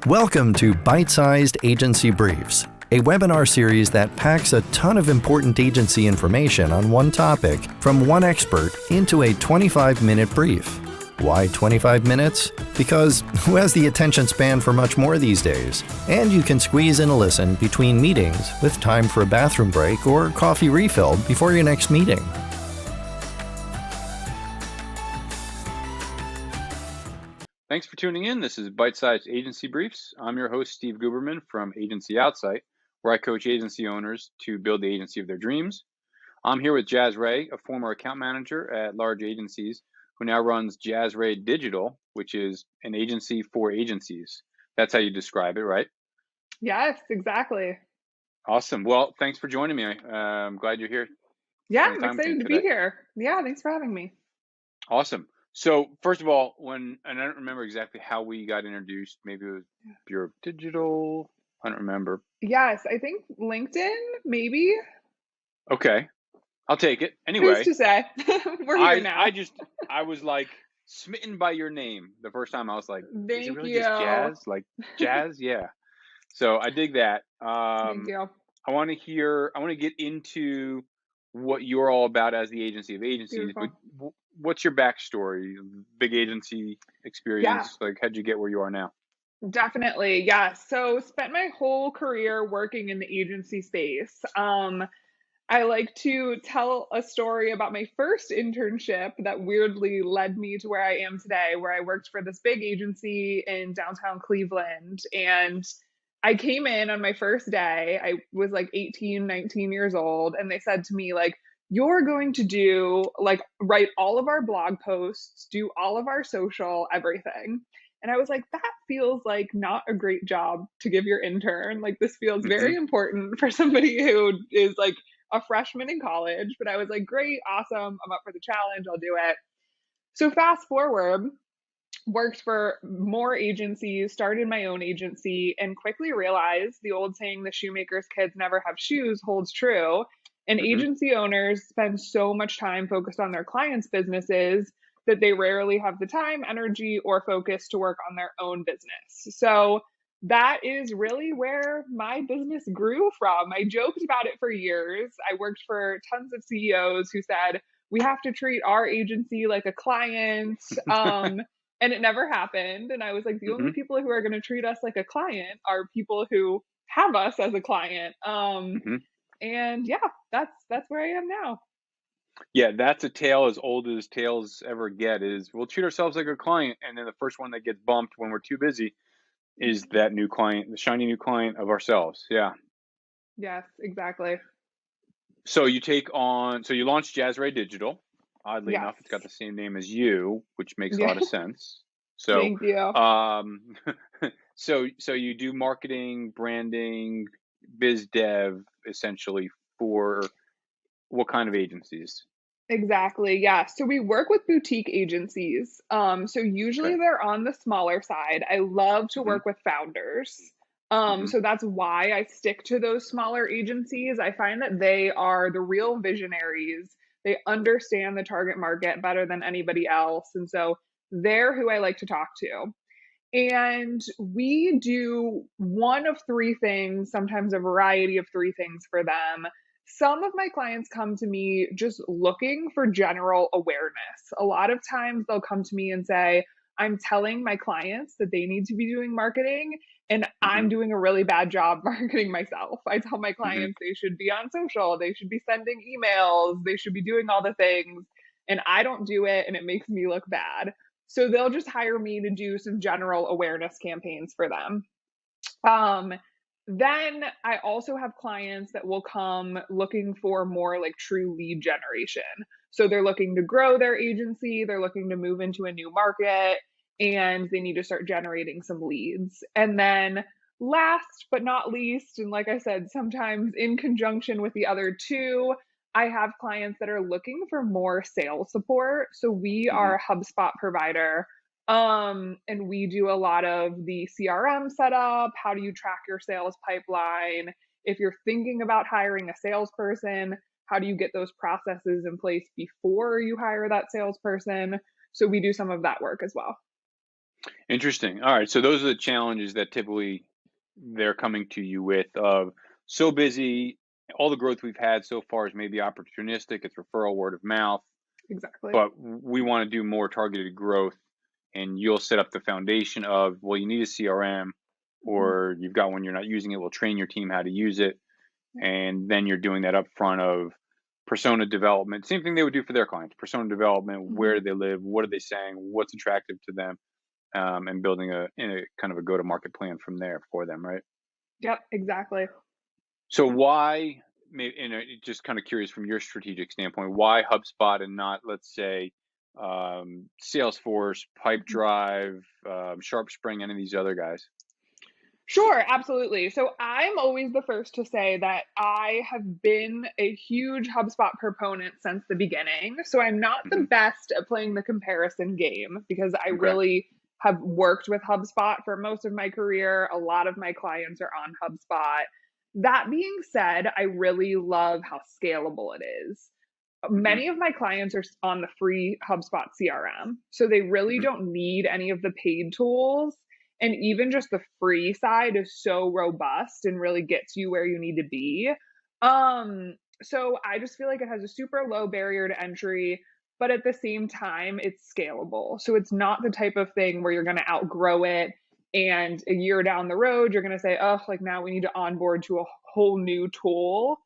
Welcome to Byte-Sized Agency Briefs, a webinar series that packs a ton of important agency information on one topic from one expert into a 25-minute brief. Why 25 minutes? Because who has the attention span for much more these days? And you can squeeze in a listen between meetings with time for a bathroom break or coffee refill before your next meeting. Thanks for tuning in. This is Byte-Sized Agency Briefs. I'm your host, Steve Guberman from Agency Outsource, where I coach agency owners to build the agency of their dreams. I'm here with Jasz Rae, a former account manager at large agencies who now runs Jasz Rae Digital, which is an agency for agencies. That's how you describe it, right? Yes, exactly. Awesome. Well, thanks for joining me. I'm glad you're here. Yeah, I'm excited to be here. Yeah, thanks for having me. Awesome. So first of all, and I don't remember exactly how we got introduced. Maybe it was Bureau of Digital. I don't remember. Yes, I think LinkedIn, maybe. Okay, I'll take it. Anyway, who's to say? We're here now. I was like smitten by your name the first time. I was like, Thank is it really you. just Jazz? Like Jazz? Yeah. So I dig that. Thank you. I want to get into what you're all about as the agency of agencies. Beautiful. But what's your backstory? Big agency experience. Yeah. Like, how'd you get where you are now? Definitely, yeah. So spent my whole career working in the agency space. I like to tell a story about my first internship that weirdly led me to where I am today, where I worked for this big agency in downtown Cleveland. And I came in on my first day. I was like 18, 19 years old. And they said to me, like, you're going to write all of our blog posts, do all of our social, everything. And I was like, that feels like not a great job to give your intern. Like, this feels very important for somebody who is like a freshman in college. But I was like, great, awesome. I'm up for the challenge. I'll do it. So fast forward, worked for more agencies, started my own agency, and quickly realized the old saying, the shoemaker's kids never have shoes, holds true. And agency owners spend so much time focused on their clients' businesses that they rarely have the time, energy, or focus to work on their own business. So that is really where my business grew from. I joked about it for years. I worked for tons of CEOs who said, we have to treat our agency like a client. And it never happened. And I was like, the only people who are going to treat us like a client are people who have us as a client. And yeah, that's where I am now. Yeah, that's a tale as old as tales ever get, is we'll treat ourselves like a client, and then the first one that gets bumped when we're too busy is that new client, the shiny new client of ourselves. Yeah. Yes, exactly. So you launched Jasz Rae Digital. Oddly enough, it's got the same name as you, which makes a lot of sense. So thank you. So you do marketing, branding, biz dev, essentially, for what kind of agencies? Exactly. Yeah. So we work with boutique agencies. So usually they're on the smaller side. I love to work with founders. So that's why I stick to those smaller agencies. I find that they are the real visionaries. They understand the target market better than anybody else. And so they're who I like to talk to. And we do one of three things, sometimes a variety of three things for them. Some of my clients come to me just looking for general awareness. A lot of times they'll come to me and say, I'm telling my clients that they need to be doing marketing, and I'm doing a really bad job marketing myself. I tell my clients they should be on social, they should be sending emails, they should be doing all the things, and I don't do it, and it makes me look bad. So they'll just hire me to do some general awareness campaigns for them. Then I also have clients that will come looking for more like true lead generation. So they're looking to grow their agency, they're looking to move into a new market, and they need to start generating some leads. And then last but not least, and like I said, sometimes in conjunction with the other two, I have clients that are looking for more sales support. So we are a HubSpot provider. And we do a lot of the CRM setup. How do you track your sales pipeline? If you're thinking about hiring a salesperson, how do you get those processes in place before you hire that salesperson? So we do some of that work as well. Interesting. All right. So those are the challenges that typically they're coming to you with of so busy. All the growth we've had so far is maybe opportunistic. It's referral, word of mouth, Exactly. but we want to do more targeted growth. And you'll set up the foundation of, well, you need a CRM, Mhm. or you've got one you're not using it. We'll train your team how to use it. Yeah. And then you're doing that up front of persona development. Same thing they would do for their clients. Persona development. Where Mhm. do they live? What are they saying? What's attractive to them? And building a kind of a go-to-market plan from there for them, right? Yep, exactly. So why, and just kind of curious from your strategic standpoint, why HubSpot and not, let's say, Salesforce, Mhm. Pipedrive, SharpSpring, any of these other guys? Sure, absolutely. So I'm always the first to say that I have been a huge HubSpot proponent since the beginning. So I'm not the Hmm. best at playing the comparison game because I Okay. really have worked with HubSpot for most of my career. A lot of my clients are on HubSpot. That being said, I really love how scalable it is. Hmm. Many of my clients are on the free HubSpot CRM, so they really Hmm. don't need any of the paid tools. And even just the free side is so robust and really gets you where you need to be. So I just feel like it has a super low barrier to entry, but at the same time, it's scalable. So it's not the type of thing where you're going to outgrow it. And a year down the road, you're going to say, oh, like now we need to onboard to a whole new tool.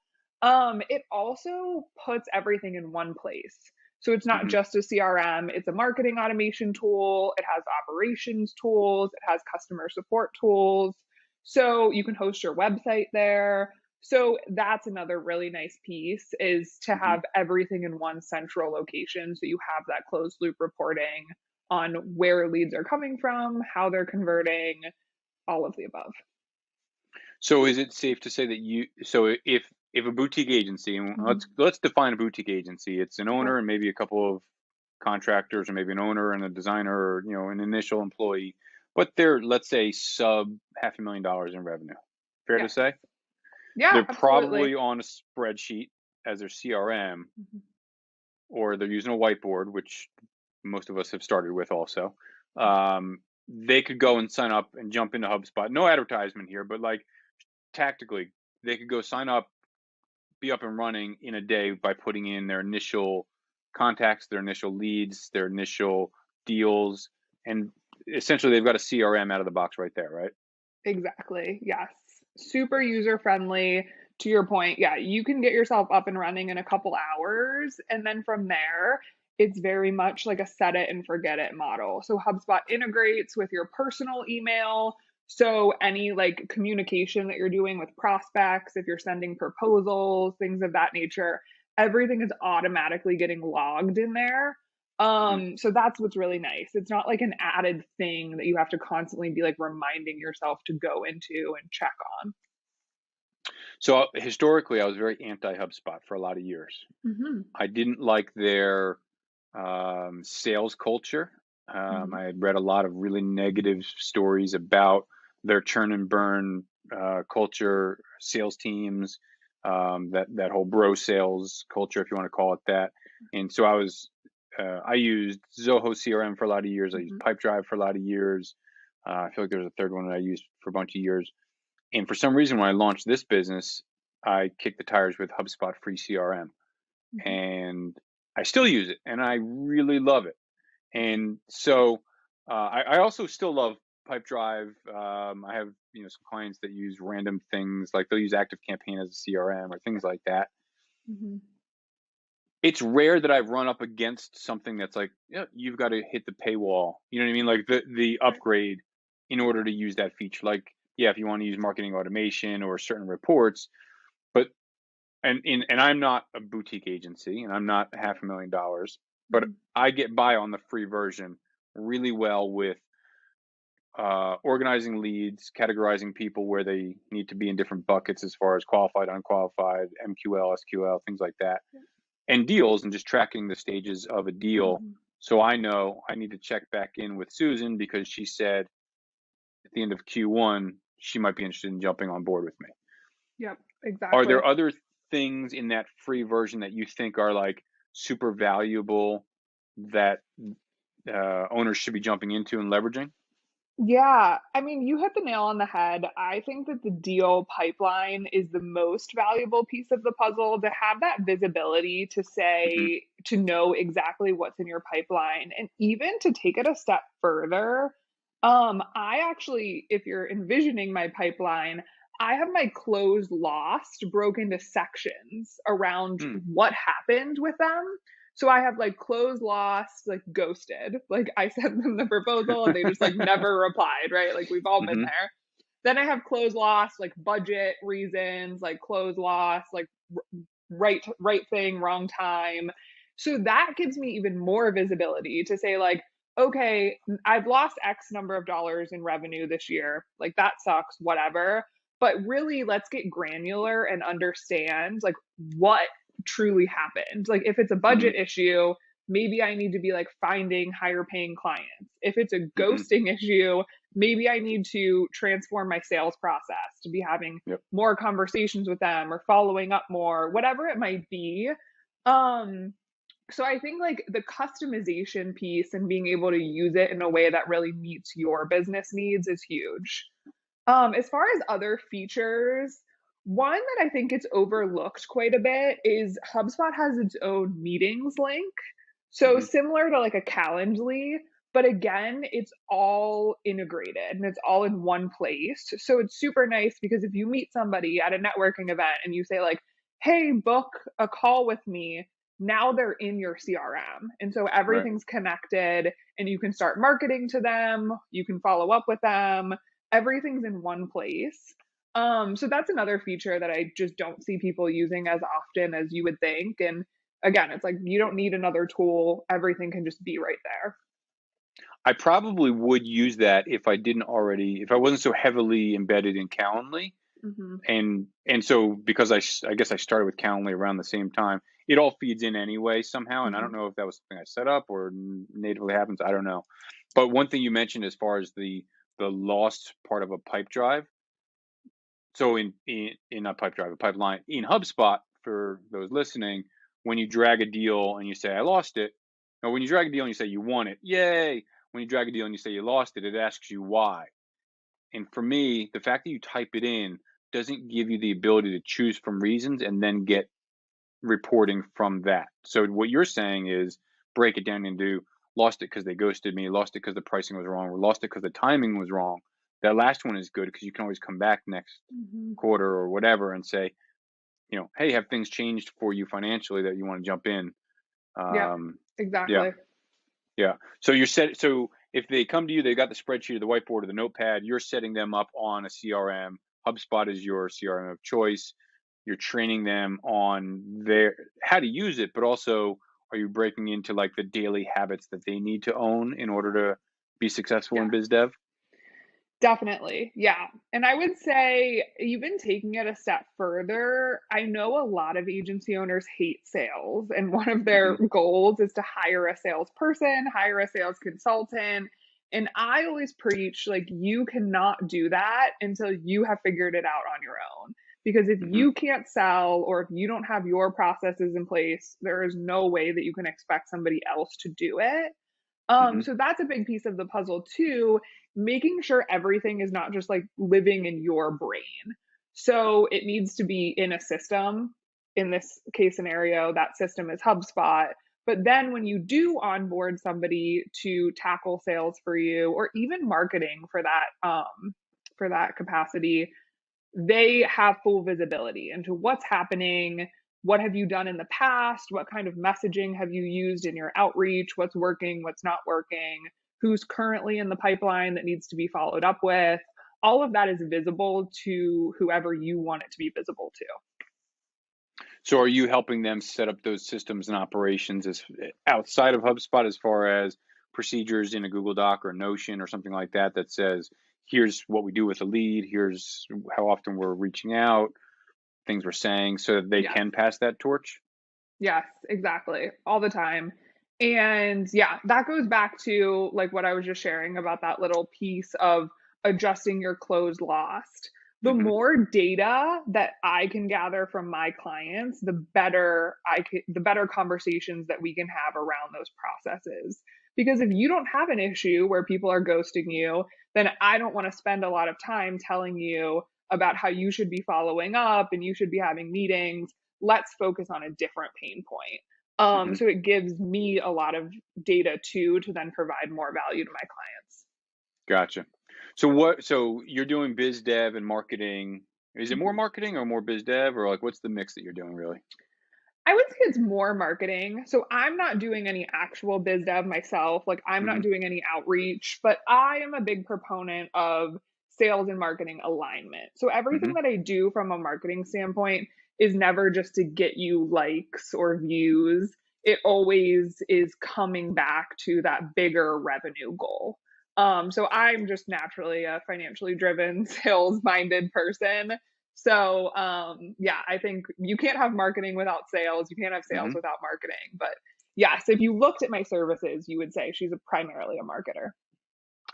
It also puts everything in one place. So it's not Hmm. just a CRM, it's a marketing automation tool, it has operations tools, it has customer support tools. So you can host your website there. So that's another really nice piece is to Hmm. have everything in one central location so you have that closed loop reporting on where leads are coming from, how they're converting, all of the above. So is it safe to say that if a boutique agency, and Mhm. let's define a boutique agency, it's an Okay. owner and maybe a couple of contractors, or maybe an owner and a designer, or an initial employee, but they're, let's say, sub $500,000 in revenue. Fair to Yes. say? Yeah, They're absolutely. probably on a spreadsheet as their CRM, Mhm. or they're using a whiteboard, which most of us have started with also. They could go and sign up and jump into HubSpot. No advertisement here, but like tactically, they could go sign up, be up and running in a day by putting in their initial contacts, their initial leads, their initial deals, and essentially they've got a CRM out of the box right there, right? Exactly. Yes. Super user friendly. To your point, yeah, you can get yourself up and running in a couple hours. And then from there, it's very much like a set it and forget it model. So HubSpot integrates with your personal email. So any like communication that you're doing with prospects, if you're sending proposals, things of that nature, everything is automatically getting logged in there. Hmm. So that's what's really nice. It's not like an added thing that you have to constantly be like reminding yourself to go into and check on. So historically, I was very anti HubSpot for a lot of years. Mhm. I didn't like their sales culture. Mhm. I had read a lot of really negative stories about their churn and burn culture, sales teams, that whole bro sales culture, if you want to call it that. And so I used Zoho CRM for a lot of years. I used Mhm. Pipedrive for a lot of years. I feel like there was a third one that I used for a bunch of years. And for some reason, when I launched this business, I kicked the tires with HubSpot free CRM, Mhm. and I still use it, and I really love it. And so I also still love Pipedrive. I have some clients that use random things, like they'll use Active Campaign as a CRM or things like that. Mhm. It's rare that I've run up against something that's like, yeah, you've got to hit the paywall. You know what I mean? Like the Right. upgrade in order to use that feature. Like, yeah, if you want to use marketing automation or certain reports, but and I'm not a boutique agency, and I'm not $500,000, but Mhm. I get by on the free version really well with organizing leads, categorizing people where they need to be in different buckets as far as qualified, unqualified, MQL, SQL, things like that, Yeah. and deals, and just tracking the stages of a deal. Mhm. So I know I need to check back in with Susan because she said at the end of Q1 she might be interested in jumping on board with me. Yep. Are Exactly. there other things in that free version that you think are like super valuable that owners should be jumping into and leveraging? Yeah, I mean, you hit the nail on the head. I think that the deal pipeline is the most valuable piece of the puzzle to have that visibility to Hmm. say, to know exactly what's in your pipeline. And even to take it a step further, I actually, if you're envisioning my pipeline, I have my closed lost broken into sections around Hmm. what happened with them. So I have like closed lost, like ghosted. Like I sent them the proposal and they just like never replied, right? Like we've all been Hmm. there. Then I have closed lost, like budget reasons, like closed lost, like right thing, wrong time. So that gives me even more visibility to say like, okay, I've lost X number of dollars in revenue this year. Like that sucks, whatever. But really, let's get granular and understand like what truly happened. Like if it's a Hmm. budget issue, maybe I need to be like finding higher paying clients. If it's a Hmm. ghosting issue, maybe I need to transform my sales process to be having Yep. more conversations with them or following up more, whatever it might be. Um so I think like the customization piece and being able to use it in a way that really meets your business needs is huge. As far as other features, one that I think gets overlooked quite a bit is HubSpot has its own meetings link. So Hmm. similar to like a Calendly, but again, it's all integrated and it's all in one place. So it's super nice because if you meet somebody at a networking event and you say like, "Hey, book a call with me," now they're in your CRM. And so Right. everything's connected and you can start marketing to them, you can follow up with them, everything's in one place. So that's another feature that I just don't see people using as often as you would think. And again, it's like you don't need another tool. Everything can just be right there. I probably would use that if I didn't already, if I wasn't so heavily embedded in Calendly. Hmm. And so because I guess I started with Calendly around the same time, it all feeds in anyway somehow. And I don't Hmm. know if that was something I set up or natively happens. I don't know. But one thing you mentioned as far as the lost part of a pipe drive. So in not pipe drive, a pipeline in HubSpot for those listening, when you drag a deal and you say I lost it, or when you drag a deal and you say you won it, yay! When you drag a deal and you say you lost it, it asks you why. And for me, the fact that you type it in doesn't give you the ability to choose from reasons and then get reporting from that. So what you're saying is break it down into lost it because they ghosted me, lost it because the pricing was wrong, or lost it because the timing was wrong. That last one is good because you can always come back next Hmm. quarter or whatever and say, hey, have things changed for you financially that you want to jump in? Yep, Um, yeah, exactly. yeah. So you're set. So if they come to you, they got the spreadsheet or the whiteboard or the notepad. You're setting them up on a CRM. HubSpot is your CRM of choice. You're training them on their how to use it, but also are you breaking into like the daily habits that they need to own in order to be successful Yeah. in biz dev? Definitely. Yeah. And I would say, even taking it a step further, I know a lot of agency owners hate sales, and one of their Hmm. goals is to hire a salesperson, hire a sales consultant. And I always preach like, you cannot do that until you have figured it out on your own. Because if Hmm. you can't sell or if you don't have your processes in place, there is no way that you can expect somebody else to do it. Hmm. So that's a big piece of the puzzle too, making sure everything is not just like living in your brain. So it needs to be in a system. In this case scenario, that system is HubSpot. But then when you do onboard somebody to tackle sales for you or even marketing for that capacity, they have full visibility into what's happening. What have you done in the past? What kind of messaging have you used in your outreach? What's working? What's not working? Who's currently in the pipeline that needs to be followed up with? All of that is visible to whoever you want it to be visible to. So are you helping them set up those systems and operations as outside of HubSpot as far as procedures in a Google Doc or Notion or something like that that says, here's what we do with a lead, here's how often we're reaching out, things we're saying, so that they Yes. can pass that torch? Yes, exactly. All the time. And yeah, that goes back to like what I was just sharing about that little piece of adjusting your closed lost. The Hmm. more data that I can gather from my clients, the better conversations that we can have around those processes. Because if you don't have an issue where people are ghosting you, then I don't want to spend a lot of time telling you about how you should be following up and you should be having meetings. Let's focus on a different pain point. Hmm. So it gives me a lot of data too to then provide more value to my clients. Gotcha. So you're doing biz dev and marketing. Is it more Mhm. marketing or more biz dev, or like what's the mix that you're doing really? I would say it's more marketing. So I'm not doing any actual biz dev myself. Like I'm not Hmm. doing any outreach, but I am a big proponent of sales and marketing alignment. So everything Hmm. that I do from a marketing standpoint is never just to get you likes or views. It always is coming back to that bigger revenue goal. So I'm just naturally a financially driven, sales minded person. So, yeah, I think you can't have marketing without sales. You can't have sales Hmm. without marketing. But yes, if you looked at my services, you would say she's primarily a marketer.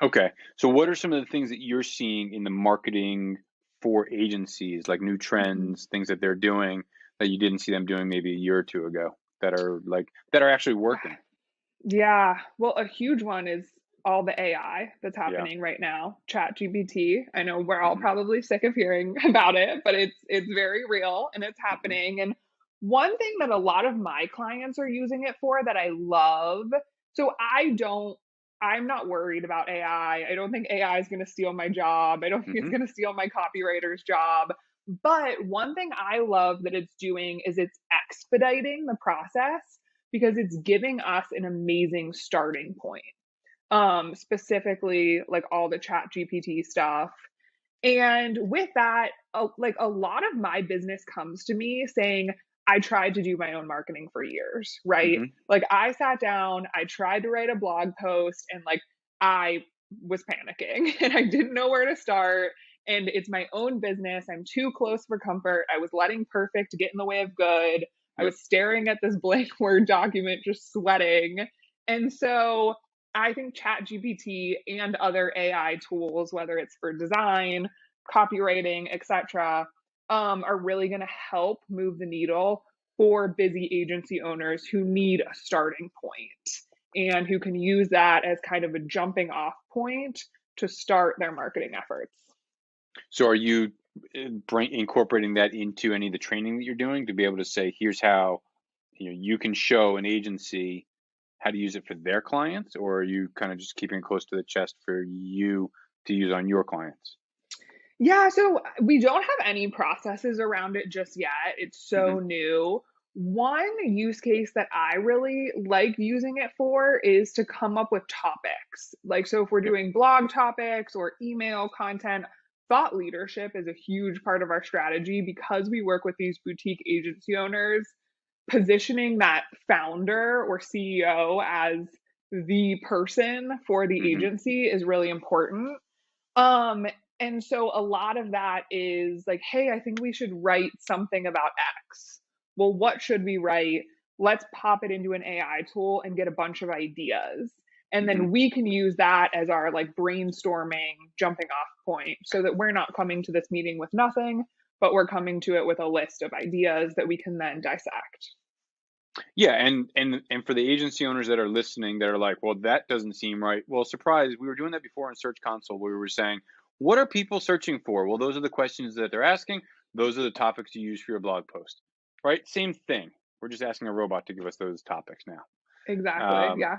Okay. So what are some of the things that you're seeing in the marketing for agencies, like new Mhm. trends, things that they're doing that you didn't see them doing maybe a year or two ago that are actually working? Yeah. Well, a huge one is all the AI that's Yeah. happening right now. ChatGPT. I know we're all Hmm. probably sick of hearing about it, but it's very real and it's Hmm. happening. And one thing that a lot of my clients are using it for that I love. So I'm not worried about AI. I don't think AI is going to steal my job. I don't think it's Hmm. going to steal my copywriter's job. But one thing I love that it's doing is it's expediting the process because it's giving us an amazing starting point. Specifically like all the chat GPT stuff. And with that, like a lot of my business comes to me saying, I tried to do my own marketing for years, right? Hmm. Like I sat down, I tried to write a blog post, and like I was panicking and I didn't know where to start. And it's my own business. I'm too close for comfort. I was letting perfect get in the way of good. I Yep. was staring at this blank Word document, just sweating. And so I think ChatGPT and other AI tools, whether it's for design, copywriting, etc., are really going to help move the needle for busy agency owners who need a starting point and who can use that as kind of a jumping off point to start their marketing efforts. So are you incorporating that into any of the training that you're doing to be able to say, here's how, you can show an agency how to use it for their clients, or are you kind of just keeping it close to the chest for you to use on your clients? Yeah, so we don't have any processes around it just yet. It's so Hmm. new. One use case that I really like using it for is to come up with topics. Like, so if we're Yep. doing blog topics or email content, thought leadership is a huge part of our strategy because we work with these boutique agency owners. Positioning that founder or CEO as the person for the Hmm. agency is really important. Um, and so a lot of that is like, hey, I think we should write something about X. Well, what should we write? Let's pop it into an AI tool and get a bunch of ideas. And Hmm. then we can use that as our like brainstorming jumping off point so that we're not coming to this meeting with nothing, but we're coming to it with a list of ideas that we can then dissect. Yeah, and for the agency owners that are listening that are like, well, that doesn't seem right. Well, surprise, we were doing that before in Search Console where we were saying, what are people searching for? Well, those are the questions that they're asking. Those are the topics you use for your blog post, right? Same thing. We're just asking a robot to give us those topics now. Exactly. Um, Yeah.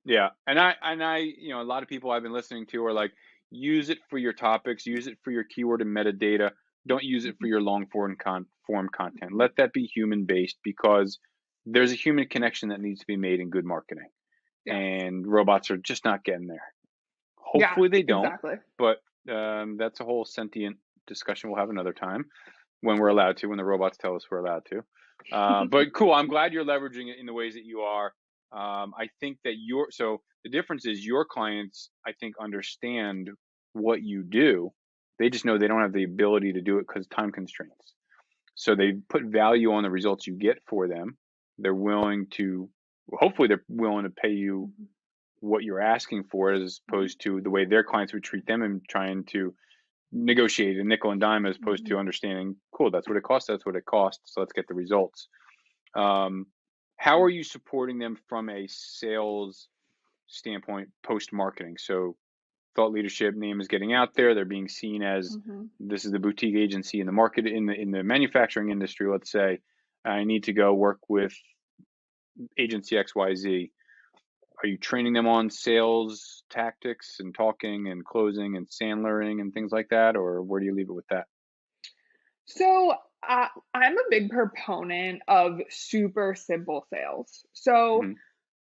yeah, and I, a lot of people I've been listening to are like, use it for your topics, use it for your keyword and metadata. Don't use it for Mhm. your long form content. Let that be human based because there's a human connection that needs to be made in good marketing, Yes. and robots are just not getting there. Yeah, Hopefully they don't, exactly. but that's a whole sentient discussion we'll have another time when we're allowed to, when the robots tell us we're allowed to. But cool, I'm glad you're leveraging it in the ways that you are. I think that so the difference is your clients, I think, understand what you do. They just know they don't have the ability to do it because time constraints. So they put value on the results you get for them. They're willing to, hopefully, they're willing to pay you Mhm. what you're asking for as Mhm. opposed to the way their clients would treat them and trying to negotiate a nickel and dime as opposed to Mhm. understanding, cool, that's what it costs, that's what it costs, so let's get the results. Um, how are you supporting them from a sales standpoint post marketing? So thought leadership name is getting out there. They're being seen as this is the boutique agency in the market, in the manufacturing industry, let's say. I need to go work with agency XYZ. Are you training them on sales tactics and talking and closing and Sandlering and things like that? Or where do you leave it with that? So I'm a big proponent of super simple sales. So hmm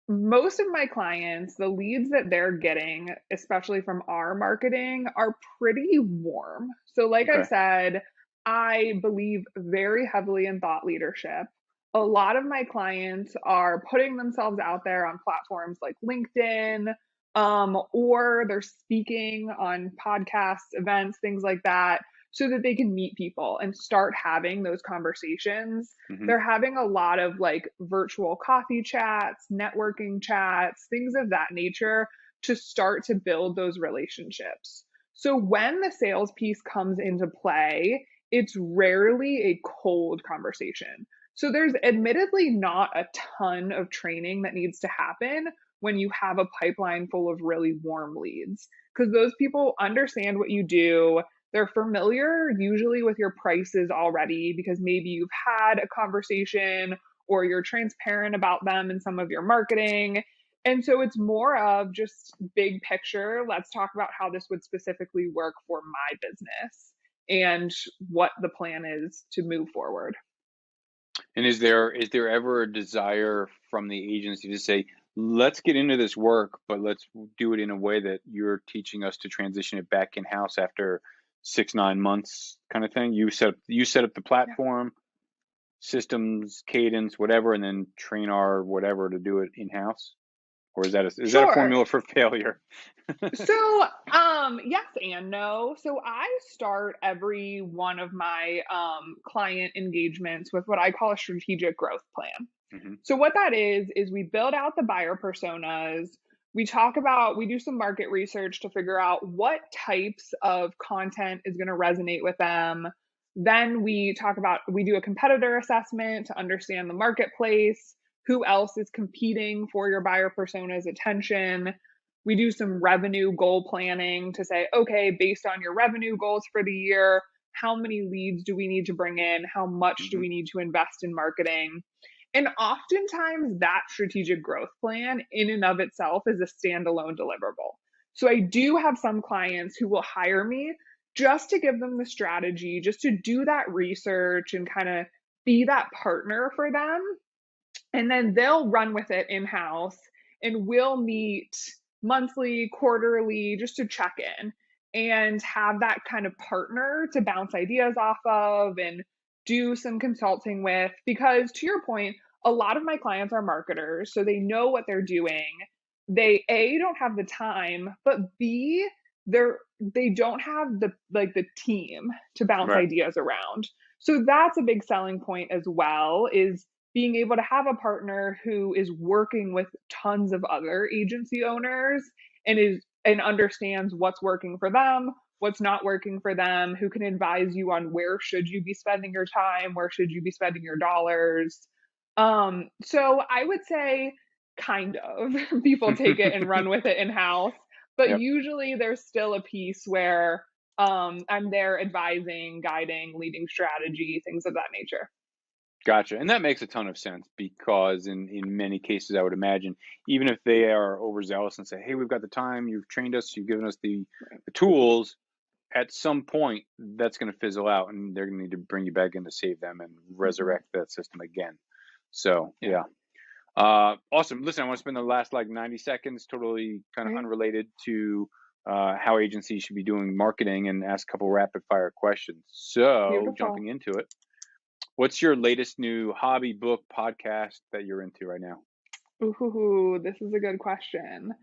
most of my clients, the leads that they're getting, especially from our marketing, are pretty warm. So, like I Okay. said, I believe very heavily in thought leadership. A lot of my clients are putting themselves out there on platforms like LinkedIn, or they're speaking on podcasts, events, things like that, so that they can meet people and start having those conversations. hmm They're having a lot of like virtual coffee chats, networking chats, things of that nature to start to build those relationships. So when the sales piece comes into play, it's rarely a cold conversation. So there's admittedly not a ton of training that needs to happen when you have a pipeline full of really warm leads, because those people understand what you do. They're familiar usually with your prices already because maybe you've had a conversation or you're transparent about them in some of your marketing. And so it's more of just big picture. Let's talk about how this would specifically work for my business and what the plan is to move forward. And is there ever a desire from the agency to say, let's get into this work, but let's do it in a way that you're teaching us to transition it back in house after 6, 9 months, kind of thing? You set up the Yeah. platform, systems, cadence, whatever, and then train our whatever to do it in house. Or is that a Sure. formula for failure? So, yes and no. So I start every one of my client engagements with what I call a strategic growth plan. hmm So what that is we build out the buyer personas. We do some market research to figure out what types of content is going to resonate with them. Then we do a competitor assessment to understand the marketplace, who else is competing for your buyer persona's attention. We do some revenue goal planning to say, okay, based on your revenue goals for the year, how many leads do we need to bring in? How much do hmm we need to invest in marketing? And oftentimes that strategic growth plan in and of itself is a standalone deliverable. So I do have some clients who will hire me just to give them the strategy, just to do that research and kind of be that partner for them. And then they'll run with it in house and we'll meet monthly, quarterly, just to check in and have that kind of partner to bounce ideas off of and do some consulting with. Because to your point, a lot of my clients are marketers, so they know what they're doing. They A, don't have the time, but B, they don't have the team to bounce Right. ideas around. So that's a big selling point as well, is being able to have a partner who is working with tons of other agency owners and understands what's working for them, what's not working for them, who can advise you on where should you be spending your time, where should you be spending your dollars. So I would say kind of people take it and run with it in house, but Yep. usually there's still a piece where I'm there advising, guiding, leading strategy, things of that nature. Gotcha. And that makes a ton of sense because in many cases, I would imagine, even if they are overzealous and say, hey, we've got the time, you've trained us, you've given us the tools, at some point that's going to fizzle out and they're going to need to bring you back in to save them and Mhm. resurrect that system again. So, Yeah. yeah. Awesome. Listen, I want to spend the last like 90 seconds totally kind of Right. unrelated to how agencies should be doing marketing and ask a couple rapid fire questions. So, Beautiful. jumping into it. What's your latest new hobby, book, podcast that you're into right now? Ooh, this is a good question.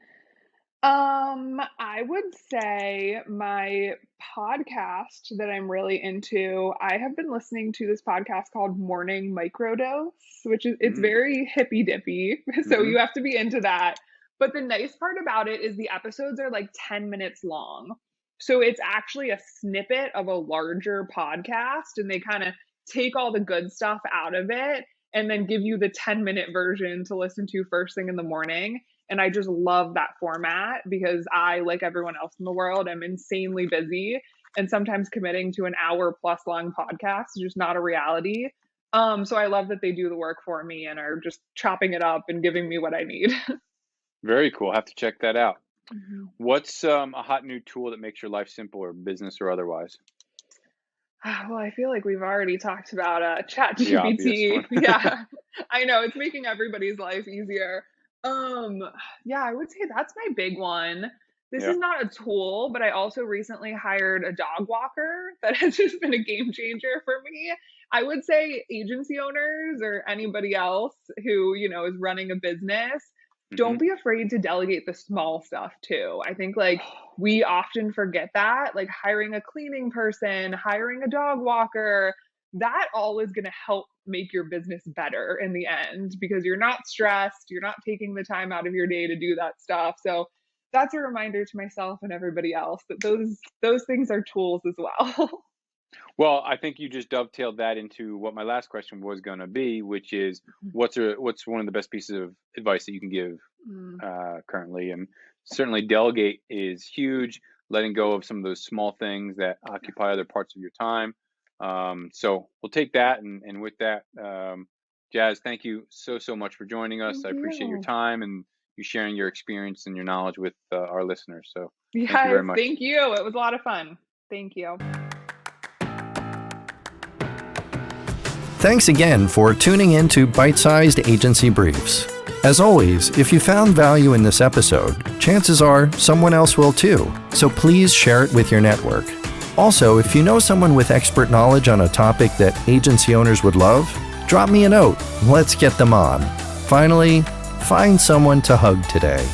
I would say my podcast that I'm really into, I have been listening to this podcast called Morning Microdose, which is it's Mm, very hippy dippy. So hmm you have to be into that. But the nice part about it is the episodes are like 10 minutes long. So it's actually a snippet of a larger podcast and they kind of take all the good stuff out of it and then give you the 10-minute version to listen to first thing in the morning. And I just love that format because I, like everyone else in the world, am insanely busy. And sometimes committing to an hour plus long podcast is just not a reality. So I love that they do the work for me and are just chopping it up and giving me what I need. Very cool. Have to check that out. Mhm. What's a hot new tool that makes your life simpler, business or otherwise? Well, I feel like we've already talked about The obvious ChatGPT. one. Yeah, I know it's making everybody's life easier. Um, yeah, I would say that's my big one. This Yeah. is not a tool, but I also recently hired a dog walker that has just been a game changer for me. I would say agency owners or anybody else who, is running a business, Hmm. don't be afraid to delegate the small stuff too. I think like we often forget that, like hiring a cleaning person, hiring a dog walker, that all is going to help make your business better in the end because you're not stressed, you're not taking the time out of your day to do that stuff. So that's a reminder to myself and everybody else that those things are tools as well. Well, I think you just dovetailed that into what my last question was going to be, which is what's one of the best pieces of advice that you can give Mm, currently? And certainly, delegate is huge. Letting go of some of those small things that occupy other parts of your time. So we'll take that, and with that, Jazz, thank you so much for joining us. thank I appreciate your you. time and you sharing your experience and your knowledge with our listeners. So thank you Yes, very much. thank you. It was a lot of fun. Thank you. Thanks again for tuning in to Byte-Sized Agency Briefs. As always, if you found value in this episode, chances are someone else will too, so please share it with your network. Also, if you know someone with expert knowledge on a topic that agency owners would love, drop me a note. Let's get them on. Finally, find someone to hug today.